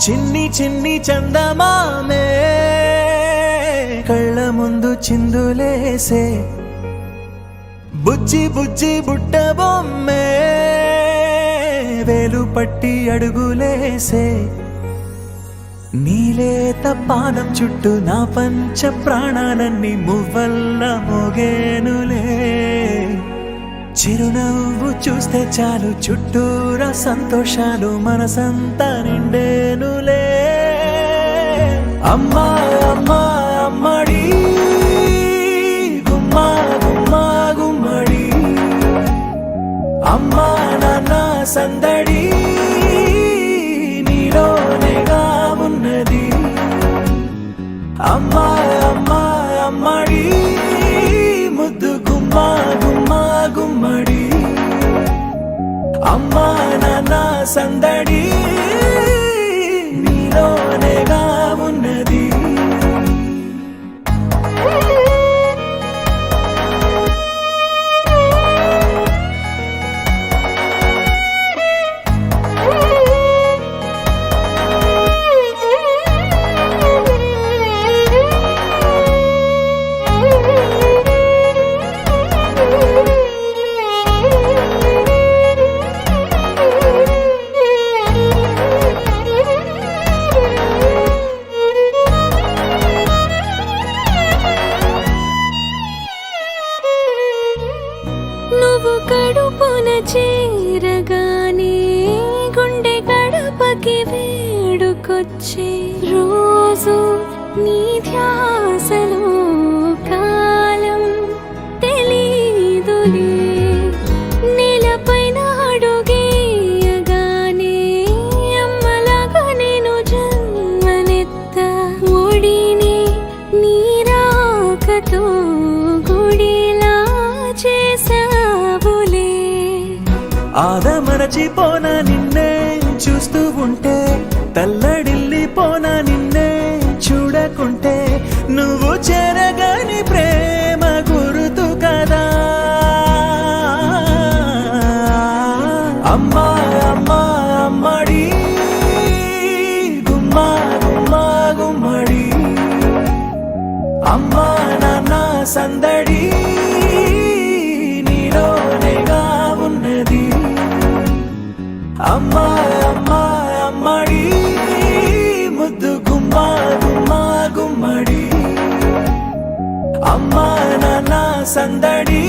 చిన్ని చిన్ని చందమామే కళ్ళ ముందు చిందులేసే బుజ్జి బుజ్జి బుట్ట బొమ్మే వేలు పట్టి అడుగులేసే నీలేత పానం చుట్టూ నా పంచ ప్రాణాలన్నీ మువ్వల్ల మోగేనులే చిరునవ్వు చూస్తే చాలు చుట్టూరా సంతోషాలు మనసంతా నిండేనులే అమ్మా అమ్మా అమ్మడి గుమ్మా గుమ్మా గుమ్మడి అమ్మా నాన్న సందడి నీలోనేగా ఉన్నది అమ్మా అమ్మా అమ్మడి ముద్దు గుమ్మా గుమ్మా గుమ్మడి అమ్మా నాన్న సందడి నీలోనేగా ఉన్నది నువ్వు కడుపున చేరగానే గుండె గడపకి వేడుకొచ్చే రోజు నీ ధ్యాసలో కాలం తెలీదులే నేలపైన అడుగేయగానే అమ్మలాగా నేను జన్మనెత్త ఒడిని నీ రాకతో గుడిలా చేసావులే ఆదమరచిపోనా నిన్నే చూస్తూ ఉంటే తల్లడిల్లిపోనా నిన్నే చూడకుంటే నువ్వు చెరగని ప్రేమ గుర్తు కదా అమ్మా అమ్మా అమ్మడి గుమ్మా గుమ్మా గుమ్మడి అమ్మా నాన్న సందడి నీలోనేగా ఉన్నది అమ్మా అమ్మా అమ్మడి ముద్దు గుమ్మా గుమ్మా గుమ్మడి అమ్మా నాన్న సందడి